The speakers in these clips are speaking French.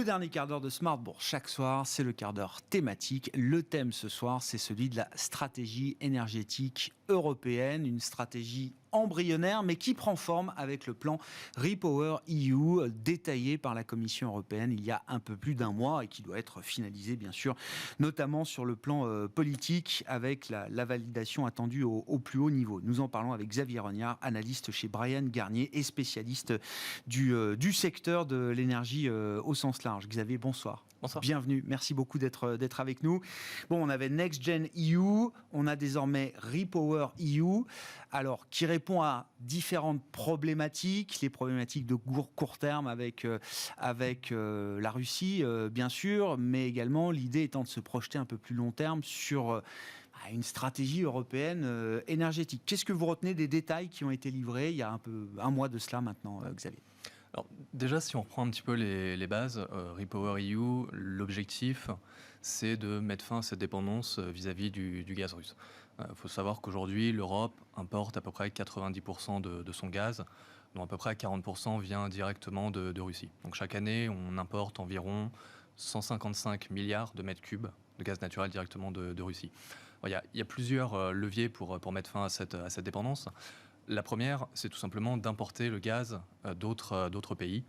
Le dernier quart d'heure de Smart Bourse chaque soir, c'est le quart d'heure thématique. Le thème ce soir, c'est celui de la stratégie énergétique européenne, une stratégie embryonnaire, mais qui prend forme avec le plan Repower EU, détaillé par la Commission européenne il y a un peu plus d'un mois et qui doit être finalisé, bien sûr, notamment sur le plan politique, avec la validation attendue au plus haut niveau. Nous en parlons avec Xavier Rognard, analyste chez Bryan Garnier et spécialiste du secteur de l'énergie au sens large. Xavier, bonsoir. Bonsoir. Bienvenue, merci beaucoup d'être avec nous. Bon, on avait Next Gen EU, on a désormais Repower EU, alors qui répond à différentes problématiques, les problématiques de court terme avec la Russie, bien sûr, mais également l'idée étant de se projeter un peu plus long terme sur une stratégie européenne énergétique. Qu'est-ce que vous retenez des détails qui ont été livrés il y a un mois de cela maintenant, Xavier ? Alors, déjà, si on reprend un petit peu les bases, Repower EU, l'objectif, c'est de mettre fin à cette dépendance vis-à-vis du gaz russe. Il faut savoir qu'aujourd'hui, l'Europe importe à peu près 90% de son gaz, dont à peu près 40% vient directement de Russie. Donc chaque année, on importe environ 155 milliards de mètres cubes de gaz naturel directement de Russie. Il y a plusieurs leviers pour mettre fin à cette dépendance. La première, c'est tout simplement d'importer le gaz d'autres pays.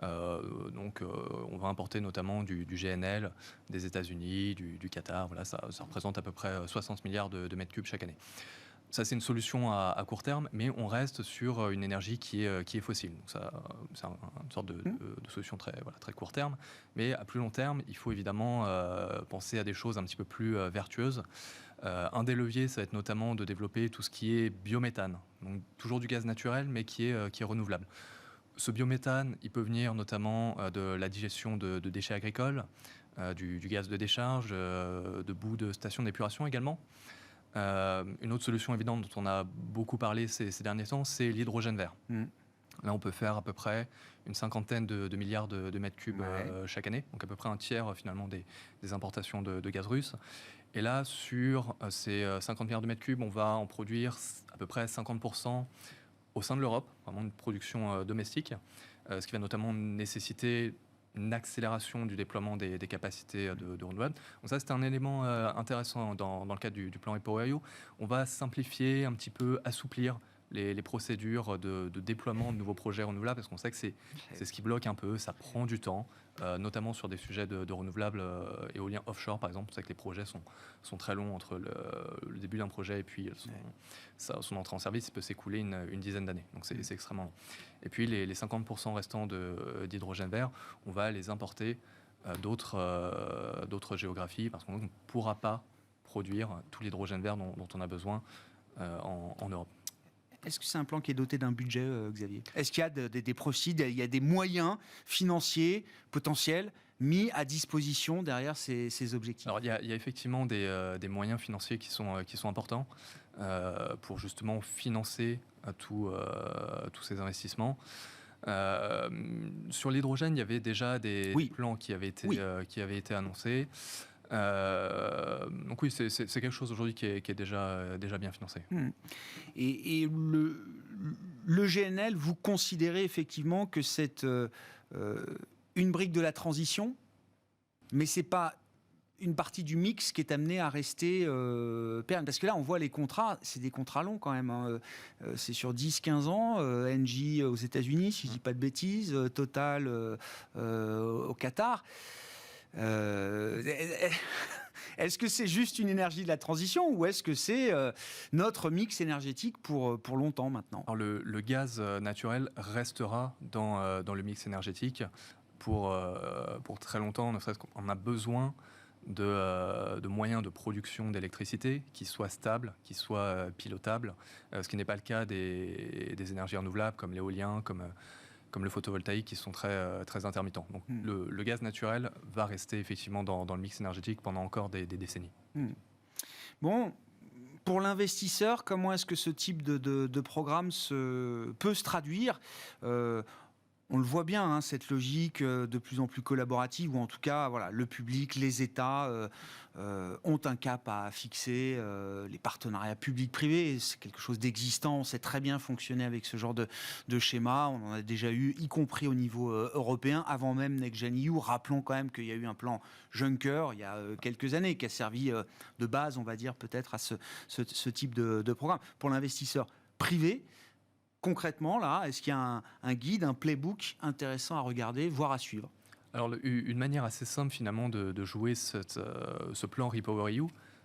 Donc, on va importer notamment du GNL des États-Unis, du Qatar. Voilà, ça représente à peu près 60 milliards de mètres cubes chaque année. Ça, c'est une solution à court terme, mais on reste sur une énergie qui est fossile. Donc ça, c'est une sorte de solution très court terme. Mais à plus long terme, il faut évidemment penser à des choses un petit peu plus vertueuses. Un des leviers, ça va être notamment de développer tout ce qui est biométhane. Donc toujours du gaz naturel, mais qui est renouvelable. Ce biométhane, il peut venir notamment de la digestion de déchets agricoles, du gaz de décharge, de boue de stations d'épuration également. Une autre solution évidente dont on a beaucoup parlé ces derniers temps, c'est l'hydrogène vert. Là, on peut faire à peu près une cinquantaine de milliards de mètres cubes chaque année, donc à peu près un tiers finalement des importations de gaz russe. Et là, sur ces 50 milliards de mètres cubes, on va en produire à peu près 50% au sein de l'Europe, vraiment une production domestique, ce qui va notamment nécessiter une accélération du déploiement des capacités de renouvelables. Donc ça, c'est un élément intéressant dans le cadre du plan Repower EU. On va simplifier un petit peu, assouplir les procédures de déploiement de nouveaux projets renouvelables, parce qu'on sait que c'est ce qui bloque un peu, ça prend du temps, notamment sur des sujets de renouvelables éoliens offshore, par exemple. On sait que les projets sont très longs entre le début d'un projet et puis son entrée en service. Il peut s'écouler une dizaine d'années, donc c'est extrêmement long. Et puis les 50% restants d'hydrogène vert, on va les importer d'autres géographies, parce qu'on ne pourra pas produire tout l'hydrogène vert dont on a besoin en Europe. Est-ce que c'est un plan qui est doté d'un budget, Xavier ? Est-ce qu'il y a des proceeds, il y a des moyens financiers potentiels mis à disposition derrière ces objectifs ? Alors, il y a effectivement des moyens financiers qui sont importants pour justement financer tous ces investissements. Sur l'hydrogène, il y avait déjà des plans qui avaient été annoncés. Donc oui, c'est quelque chose aujourd'hui qui est déjà bien financé. Et le GNL, vous considérez effectivement que c'est une brique de la transition, mais c'est pas une partie du mix qui est amenée à rester pérenne. Parce que là, on voit les contrats, c'est des contrats longs quand même. Hein. C'est sur 10-15 ans. Engie aux États-Unis, si je dis pas de bêtises. Total au Qatar. Est-ce que c'est juste une énergie de la transition ou est-ce que c'est notre mix énergétique pour longtemps maintenant ? Alors le gaz naturel restera dans le mix énergétique pour très longtemps, ne serait-ce qu'on a besoin de moyens de production d'électricité qui soient stables, qui soient pilotables, ce qui n'est pas le cas des énergies renouvelables comme l'éolien, comme le photovoltaïque, qui sont très intermittents. Donc le gaz naturel va rester effectivement dans le mix énergétique pendant encore des décennies. Bon, pour l'investisseur, comment est-ce que ce type de programme peut se traduire ? On le voit bien, hein, cette logique de plus en plus collaborative, où en tout cas, voilà, le public, les États ont un cap à fixer. Les partenariats publics-privés, c'est quelque chose d'existant. On sait très bien fonctionner avec ce genre de schéma. On en a déjà eu, y compris au niveau européen, avant même Next Gen EU. Rappelons quand même qu'il y a eu un plan Juncker il y a quelques années, qui a servi de base, on va dire, peut-être à ce type de programme. Pour l'investisseur privé, concrètement, là, est-ce qu'il y a un guide, un playbook intéressant à regarder, voire à suivre? Alors, une manière assez simple finalement de jouer ce plan REPowerEU,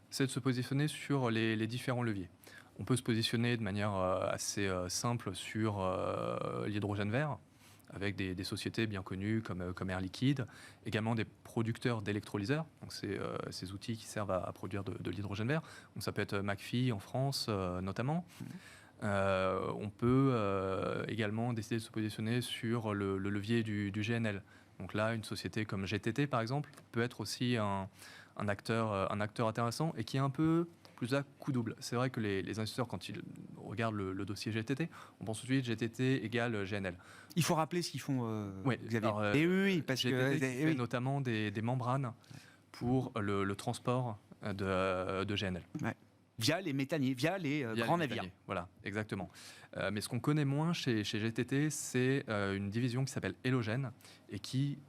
c'est de se positionner sur les différents leviers. On peut se positionner de manière assez simple sur l'hydrogène vert, avec des sociétés bien connues comme Air Liquide, également des producteurs d'électrolyseurs, donc ces outils qui servent à produire de l'hydrogène vert. Donc ça peut être McPhy en France notamment. On peut également décider de se positionner sur le levier du GNL. Donc là, une société comme GTT, par exemple, peut être aussi un acteur intéressant et qui est un peu plus à coup double. C'est vrai que les investisseurs, quand ils regardent le dossier GTT, on pense tout de suite GTT égale GNL. Il faut rappeler ce qu'ils font, Oui, Xavier. alors, Et oui, parce GTT que... qui fait notamment des membranes pour le transport de GNL. Ouais. Via les méthaniers, via les grands navires. Voilà, exactement. Mais ce qu'on connaît moins chez GTT, c'est une division qui s'appelle Elogen et qui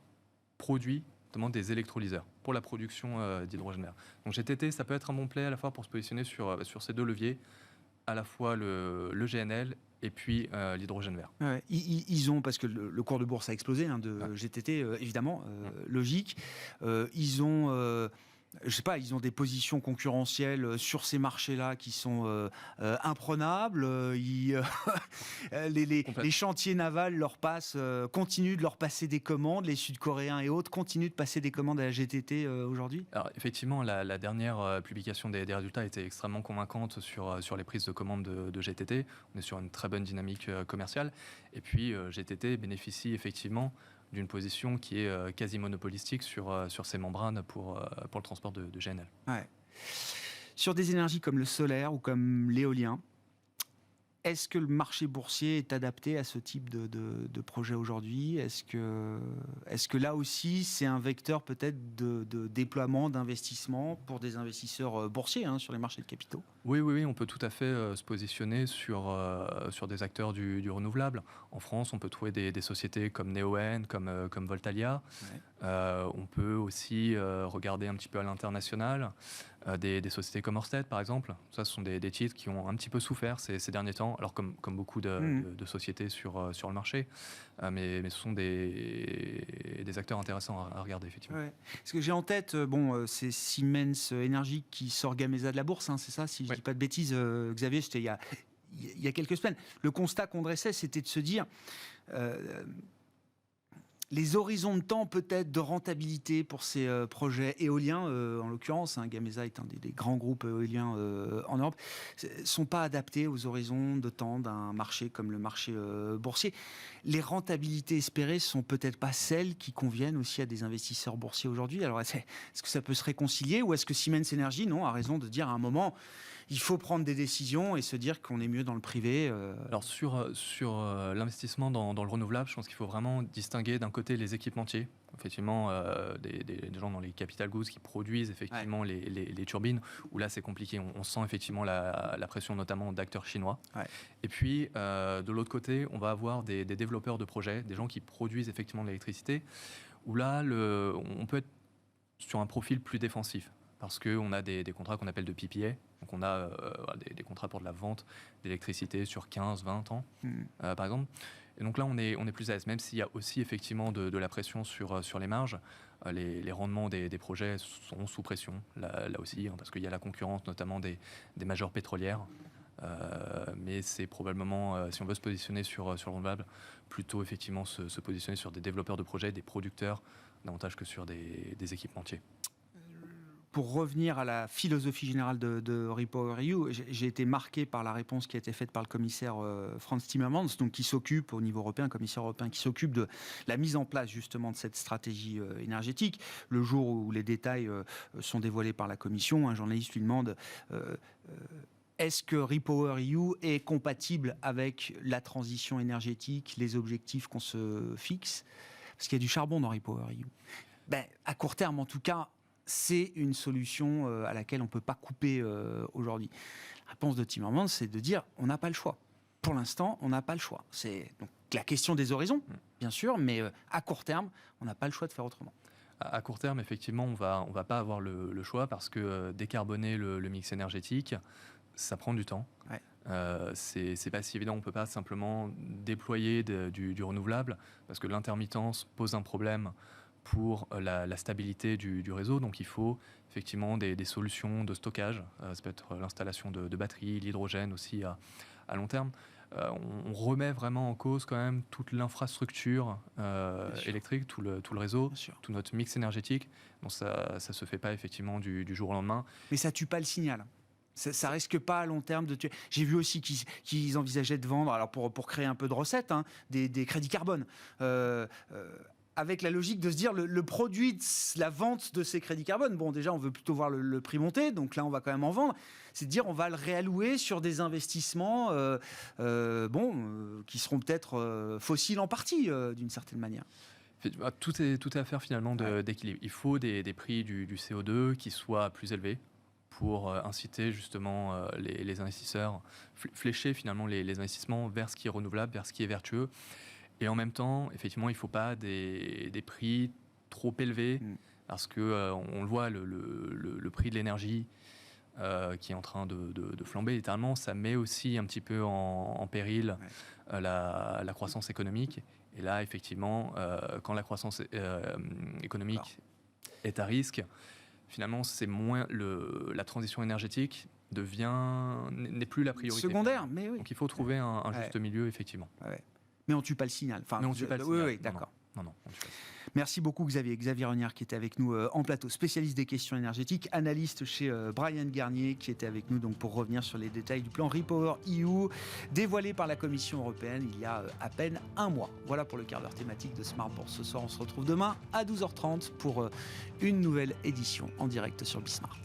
produit notamment des électrolyseurs pour la production d'hydrogène vert. Donc GTT, ça peut être un bon play à la fois pour se positionner sur ces deux leviers, à la fois le GNL et puis l'hydrogène vert. Ouais, ils ont, parce que le cours de bourse a explosé de GTT, évidemment, logique. Ils ont... je sais pas, ils ont des positions concurrentielles sur ces marchés-là qui sont imprenables. Les chantiers navals continuent de leur passer des commandes. Les Sud-Coréens et autres continuent de passer des commandes à la GTT aujourd'hui. Alors effectivement, la dernière publication des résultats était extrêmement convaincante sur les prises de commandes de GTT. On est sur une très bonne dynamique commerciale. Et puis GTT bénéficie effectivement d'une position qui est quasi monopolistique sur ces membranes pour le transport de GNL. Ouais. Sur des énergies comme le solaire ou comme l'éolien, est-ce que le marché boursier est adapté à ce type de projet aujourd'hui? Est-ce que là aussi, c'est un vecteur peut-être de déploiement, d'investissement pour des investisseurs boursiers sur les marchés de capitaux? Oui, on peut tout à fait se positionner sur des acteurs du renouvelable. En France, on peut trouver des sociétés comme Neoen, comme Voltalia. Ouais. On peut aussi regarder un petit peu à l'international, des sociétés comme Ørsted, par exemple. Ça, ce sont des titres qui ont un petit peu souffert ces derniers temps, alors comme beaucoup de sociétés sur le marché. Mais ce sont des acteurs intéressants à regarder, effectivement. Ouais. Ce que j'ai en tête, c'est Siemens Energy qui sort Gamesa de la bourse, c'est ça, si je ne dis pas de bêtises, Xavier, c'était il y a quelques semaines. Le constat qu'on dressait, c'était de se dire... les horizons de temps peut-être de rentabilité pour ces projets éoliens, en l'occurrence, Gamesa est un des grands groupes éoliens en Europe, ne sont pas adaptés aux horizons de temps d'un marché comme le marché boursier. Les rentabilités espérées sont peut-être pas celles qui conviennent aussi à des investisseurs boursiers aujourd'hui. Alors est-ce que ça peut se réconcilier, ou est-ce que Siemens Energy a raison de dire à un moment il faut prendre des décisions et se dire qu'on est mieux dans le privé? Alors sur l'investissement dans le renouvelable, je pense qu'il faut vraiment distinguer d'un côté les équipementiers, effectivement des gens dans les capital goods qui produisent effectivement les turbines, où là c'est compliqué, on sent effectivement la pression notamment d'acteurs chinois. Ouais. Et puis de l'autre côté, on va avoir des développeurs de projets, des gens qui produisent effectivement de l'électricité, où là on peut être sur un profil plus défensif, parce qu'on a des contrats qu'on appelle de PPA. Donc on a des contrats pour de la vente d'électricité sur 15, 20 ans, par exemple. Et donc là, on est plus à l'aise, même s'il y a aussi effectivement de la pression sur les marges. Les rendements des projets sont sous pression, là aussi, parce qu'il y a la concurrence notamment des majors pétrolières. Mais c'est probablement, si on veut se positionner sur le renouvelable, plutôt effectivement se positionner sur des développeurs de projets, des producteurs, davantage que sur des équipementiers. Pour revenir à la philosophie générale de REPowerEU, j'ai été marqué par la réponse qui a été faite par le commissaire Frans Timmermans, donc qui s'occupe au niveau européen, commissaire européen, qui s'occupe de la mise en place justement de cette stratégie énergétique. Le jour où les détails sont dévoilés par la Commission, un journaliste lui demande Est-ce que REPowerEU est compatible avec la transition énergétique, les objectifs qu'on se fixe? Parce qu'il y a du charbon dans REPowerEU. À court terme, en tout cas, c'est une solution à laquelle on ne peut pas couper aujourd'hui. La réponse de Timmermans, c'est de dire on n'a pas le choix. Pour l'instant, on n'a pas le choix. C'est donc la question des horizons, bien sûr, mais à court terme, on n'a pas le choix de faire autrement. À court terme, effectivement, on va pas avoir le choix parce que décarboner le mix énergétique, ça prend du temps. Ouais. C'est pas si évident. On peut pas simplement déployer du renouvelable parce que l'intermittence pose un problème pour la stabilité du réseau. Donc il faut effectivement des solutions de stockage. Ça peut être l'installation de batteries, l'hydrogène aussi à long terme. On remet vraiment en cause quand même toute l'infrastructure électrique, tout le réseau, tout notre mix énergétique. Donc ça se fait pas effectivement du jour au lendemain. Mais ça tue pas le signal. Ça risque pas à long terme de tuer. J'ai vu aussi qu'ils envisageaient de vendre, alors pour créer un peu de recettes, des crédits carbone. Avec la logique de se dire le produit de la vente de ces crédits carbone, bon déjà on veut plutôt voir le prix monter, donc là on va quand même en vendre, c'est de dire on va le réallouer sur des investissements qui seront peut-être fossiles en partie d'une certaine manière. Tout est à faire finalement d'équilibre. Il faut des prix du CO2 qui soient plus élevés pour inciter justement les investisseurs, flécher finalement les investissements vers ce qui est renouvelable, vers ce qui est vertueux. Et en même temps, effectivement, il ne faut pas des prix trop élevés, parce que on le voit, le prix de l'énergie qui est en train de flamber littéralement, ça met aussi un petit peu en péril la croissance économique. Et là, effectivement, quand la croissance économique est à risque, finalement, c'est moins la transition énergétique n'est plus la priorité. Secondaire, mais oui. Donc il faut trouver un juste milieu, effectivement. Ouais. Mais on ne tue pas le signal. Mais on ne tue pas le signal. Oui, d'accord. Non, on tue pas. Merci beaucoup Xavier Rognard qui était avec nous en plateau, spécialiste des questions énergétiques, analyste chez Bryan Garnier qui était avec nous donc pour revenir sur les détails du plan REPowerEU dévoilé par la Commission européenne il y a à peine un mois. Voilà pour le quart d'heure thématique de Smart Bourse. Ce soir, on se retrouve demain à 12h30 pour une nouvelle édition en direct sur Bismart.